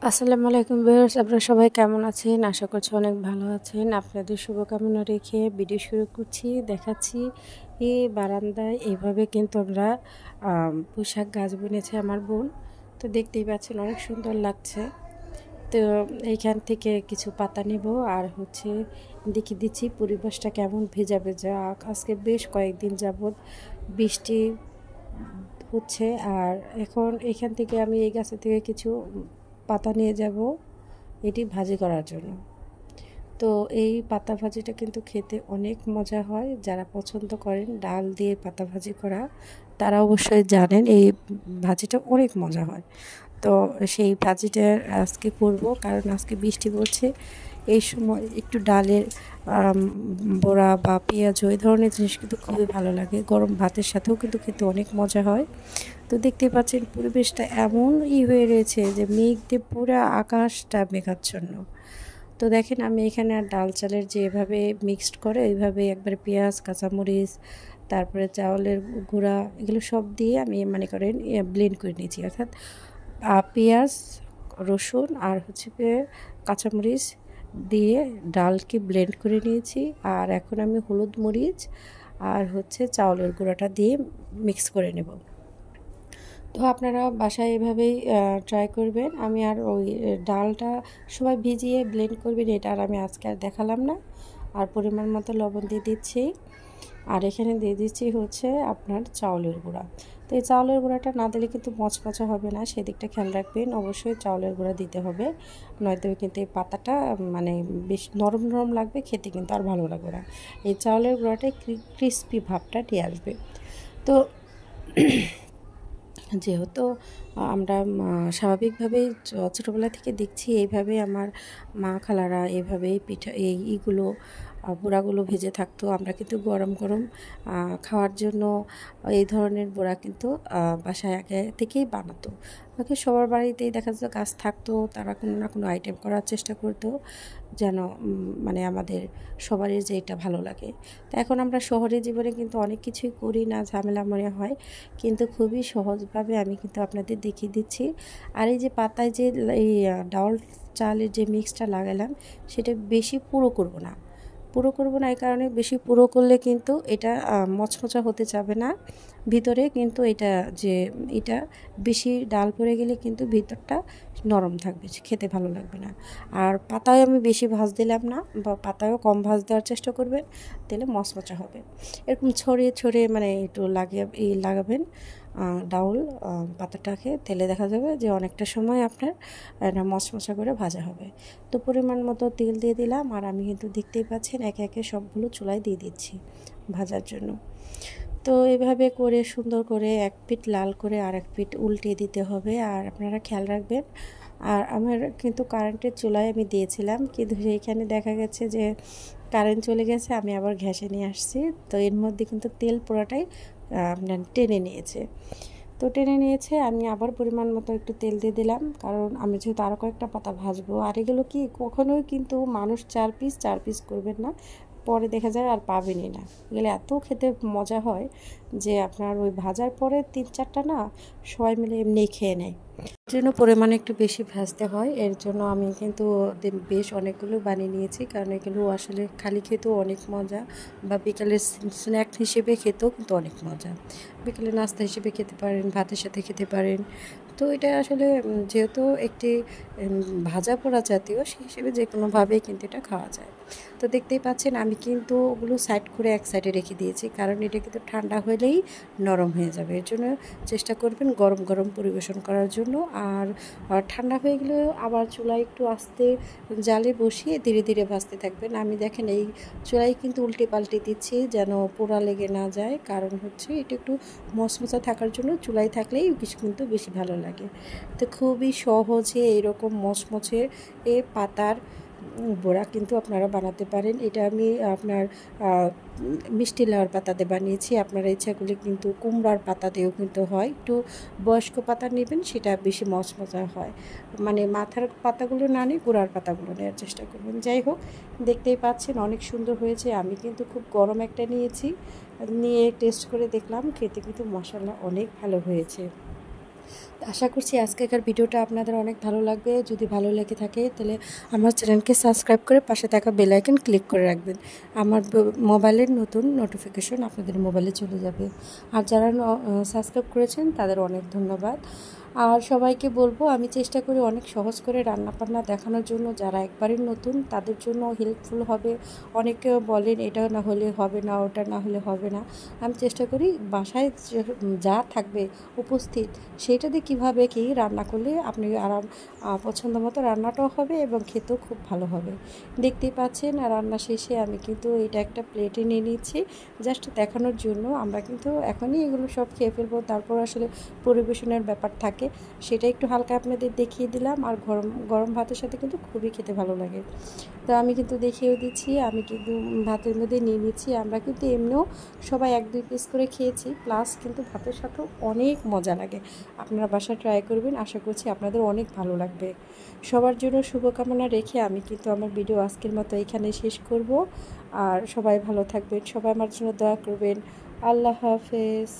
আসসালামু আলাইকুম ভিউয়ার্স, আপনারা সবাই কেমন আছেন? আশা করছি অনেক ভালো আছেন। আপনাদের শুভকামনা রেখে ভিডিও শুরু করছি। দেখাচ্ছি এই বারান্দায় এইভাবে কিন্তু আমরা পুঁইশাক গাছ বুনেছে আমার বোন। তো দেখতেই পাচ্ছেন অনেক সুন্দর লাগছে। তো এইখান থেকে কিছু পাতা নেব আর দেখিয়ে দিচ্ছি পরিবেশটা কেমন ভেজা ভেজা। আজকে বেশ কয়েকদিন যাবৎ বৃষ্টি হচ্ছে। আর এখন এখান থেকে আমি এই গাছের থেকে কিছু পাতা নিয়ে যাব এটি ভাজি করার জন্য। তো এই পাতা ভাজিটা কিন্তু খেতে অনেক মজা হয়। যারা পছন্দ করেন ডাল দিয়ে পাতা ভাজি করা তারা অবশ্যই জানেন এই ভাজিটা অনেক মজা হয়। তো সেই ভাজিটা আজকে করব, কারণ আজকে বৃষ্টি পড়ছে। এই সময় একটু ডালের বড়া বা পেঁয়াজ এই ধরনের জিনিস কিন্তু খুবই ভালো লাগে। গরম ভাতের সাথেও কিন্তু খেতে অনেক মজা হয়। তো দেখতে পাচ্ছেন পরিবেশটা এমন হয়ে রয়েছে যে মেঘ দিয়ে পুরো আকাশটা মেঘাচ্ছন্ন। তো দেখেন আমি এখানে আর ডাল চালের যে এভাবে মিক্সড করে এইভাবে একবার পেঁয়াজ, কাঁচামরিচ, তারপরে চাউলের গুঁড়া এগুলো সব দিয়ে আমি মনে করেন ব্লেন্ড করে নিয়েছি। অর্থাৎ পেঁয়াজ, রসুন আর কাঁচামরিচ দিয়ে ডালকে ব্লেন্ড করে নিয়েছি। আর এখন আমি হলুদ মরিচ আর চাউলের গুঁড়াটা দিয়ে মিক্স করে নেব। তো আপনারা বাসায় এভাবেই ট্রাই করবেন। আমি আর ওই ডালটা সবাই ভিজিয়ে ব্লেন্ড করবেন, এটা আর আমি আজকে আর দেখালাম না। আর পরিমাণ মতো লবণ দিয়ে দিচ্ছি। আর এখানে দিয়ে দিচ্ছি আপনার চাউলের গুঁড়া। তো এই চাউলের গুঁড়াটা না দিলে কিন্তু মচমচা হবে না, সেদিকটা খেয়াল রাখবেন। অবশ্যই চাউলের গুঁড়া দিতে হবে, নয়তো কিন্তু এই পাতাটা মানে বেশ নরম নরম লাগবে, খেতে কিন্তু আর ভালো লাগবে না। এই চাউলের গুঁড়াটাই ক্রিস্পি ভাবটা নিয়ে আসবে। তো যেহেতু আমরা স্বাভাবিকভাবেই ছোটোবেলা থেকে দেখছি এইভাবে আমার মা খালারা এইভাবেই পিঠা এইগুলো বড়াগুলো ভেজে থাকতো। আমরা কিন্তু গরম গরম খাওয়ার জন্য এই ধরনের বড়া কিন্তু বাসায় আগে থেকেই বানাতো। আগে সবার বাড়িতেই দেখা যেত গাছ থাকতো, তারা কোনো না কোনো আইটেম করার চেষ্টা করতো যেন মানে আমাদের সবারই যে এটা ভালো লাগে। তো এখন আমরা শহরের জীবনে কিন্তু অনেক কিছুই করি না, ঝামেলা মনে হয়, কিন্তু খুবই সহজভাবে আমি কিন্তু আপনাদের দেখিয়ে দিচ্ছি। আর এই যে পাতায় যে এই ডাউল চালের যে মিক্সটা লাগালাম সেটা বেশি পুরো করব না। পুরো করব না এই কারণে, বেশি পুরো করলে কিন্তু এটা মচমচা হতে যাবে না ভিতরে, কিন্তু এটা বেশি ডাল পড়ে গেলে কিন্তু ভিতরটা নরম থাকবে, খেতে ভালো লাগবে না। আর পাতায় আমি বেশি ভাজ দিলাম না, বা পাতায়ও কম ভাজ দেওয়ার চেষ্টা করবেন, তাহলে মচমচা হবে। এরকম ছড়িয়ে ছড়িয়ে মানে একটু লাগাবেন ডাউল পাতাটাকে, তেলে দেখা যাবে যে অনেকটা সময় আপনার মচমচা করে ভাজা হবে। তো পরিমাণ মতো তেল দিয়ে দিলাম, আর আমি কিন্তু দেখতেই পাচ্ছেন একে একে সবগুলো চুলায় দিয়ে দিচ্ছি ভাজার জন্য। তো এভাবে করে সুন্দর করে এক পিঠ লাল করে আর এক পিঠ উল্টে দিতে হবে। আর আপনারা খেয়াল রাখবেন, আর আমার কিন্তু কারেন্টের চুলায় আমি দিয়েছিলাম, কিন্তু সেইখানে দেখা গেছে যে কারেন্ট চলে গেছে, আমি আবার ঘ্যাসে নিয়ে আসছি। তো এর মধ্যে কিন্তু তেল পুরোটাই আপনার টেনে নিয়েছে। আমি আবার পরিমাণ মতো একটু তেল দিয়ে দিলাম, কারণ আমি যেহেতু আরও কয়েকটা পাতা ভাজবো। আর এগুলো কি কখনোই কিন্তু মানুষ চার পিস করবেন না, পরে দেখা যায় আর পাবেনই না। এগুলো এত খেতে মজা হয় যে আপনার ওই ভাজার পরে 3-4টা না সবাই মিলে এমনিই খেয়ে নেয়। এর জন্য পরিমাণে একটু বেশি ভাজতে হয়। এর জন্য আমি কিন্তু বেশ অনেকগুলো বানিয়ে নিয়েছি, কারণ এগুলো আসলে খালি খেতেও অনেক মজা, বা বিকালের স্ন্যাক হিসেবে খেতেও কিন্তু অনেক মজা। বিকেলে নাস্তা হিসেবে খেতে পারেন, ভাতের সাথে খেতে পারেন। তো এটা আসলে যেহেতু একটি ভাজা পোড়া জাতীয়, সেই হিসেবে যে কোনোভাবেই কিন্তু এটা খাওয়া যায়। তো দেখতেই পাচ্ছেন আমি কিন্তু ওগুলো সাইড করে এক সাইডে রেখে দিয়েছি, কারণ এটা কিন্তু ঠান্ডা হলেই নরম হয়ে যাবে। এর জন্য চেষ্টা করবেন গরম গরম পরিবেশন করার জন্য। আর ঠান্ডা হয়ে গেলে আবার চুলায় একটু আস্তে জালে বসিয়ে ধীরে ধীরে ভাজতে থাকবেন। আমি দেখেন এই চুলায় কিন্তু উল্টে পাল্টে দিচ্ছি যেন পোড়া লেগে না যায়, কারণ এটা একটু মচমচা থাকার জন্য চুলায় থাকলেই কিছু কিন্তু বেশি ভালো লাগে। তো খুবই সহজে এরকম মচমচে পাতার বড়া কিন্তু আপনারা বানাতে পারেন। এটা আমি আপনার মিষ্টি লাউয়ের পাতা দিয়ে বানিয়েছি। আপনারা ইচ্ছা করলে কিন্তু কুমড়ার পাতা দিয়েও কিন্তু হয়। একটু বয়স্ক পাতা নেবেন, সেটা বেশি মচমচা হয়। মানে মাথার পাতাগুলো না নিয়ে গোড়ার পাতাগুলো নেওয়ার চেষ্টা করবেন। যাই হোক, দেখতেই পাচ্ছেন অনেক সুন্দর হয়েছে। আমি কিন্তু খুব গরম একটা নিয়েছি, নিয়ে টেস্ট করে দেখলাম, খেতে কিন্তু মাশাআল্লাহ অনেক ভালো হয়েছে। আশা করছি আজকেকার ভিডিওটা আপনাদের অনেক ভালো লাগবে। যদি ভালো লেগে থাকে তাহলে আমার চ্যানেলকে সাবস্ক্রাইব করে পাশে থাকা বেল আইকন ক্লিক করে রাখবেন। আমার মোবাইলের নতুন নোটিফিকেশন আপনাদের মোবাইলে চলে যাবে। আর যারা সাবস্ক্রাইব করেছেন তাদের অনেক ধন্যবাদ। আর সবাইকে বলবো, আমি চেষ্টা করি অনেক সহজ করে রান্নাবান্না দেখানোর জন্য। যারা একবারই নতুন তাদের জন্য হেল্পফুল হবে। অনেকে বলেন এটা না হলে হবে না, ওটা না হলে হবে না। আমি চেষ্টা করি বাসায় যা থাকবে উপস্থিত সেইটা দিয়ে কীভাবে কী রান্না করলে আপনি আরাম পছন্দ মতো রান্নাটাও হবে এবং খেতেও খুব ভালো হবে। দেখতেই পাচ্ছেন, আর রান্না শেষে আমি কিন্তু এটা একটা প্লেটে নিয়ে নিচ্ছি জাস্ট দেখানোর জন্য। আমরা কিন্তু এখনই এগুলো সব খেয়ে ফেলবো, তারপর আসলে পরিবেশনের ব্যাপার থাকে, সেটা একটু হালকা আপনাদের দেখিয়ে দিলাম। আর গরম গরম ভাতের সাথে কিন্তু খুবই খেতে ভালো লাগে। তো আমি কিন্তু দেখিয়েও দিচ্ছি, আমি কিন্তু ভাতের মধ্যে নিয়ে নিচ্ছি। আমরা কিন্তু এমনিও সবাই 1-2 পিস করে খেয়েছি, প্লাস কিন্তু ভাতের সাথেও অনেক মজা লাগে। আপনারা বাসায় ট্রাই করবেন, আশা করছি আপনাদের অনেক ভালো লাগবে। সবার জন্য শুভকামনা রেখে আমি কিন্তু আমার ভিডিও আজকের মতো এখানে শেষ করব। আর সবাই ভালো থাকবেন, সবাই আমার জন্য দোয়া করবেন। আল্লাহ হাফেজ।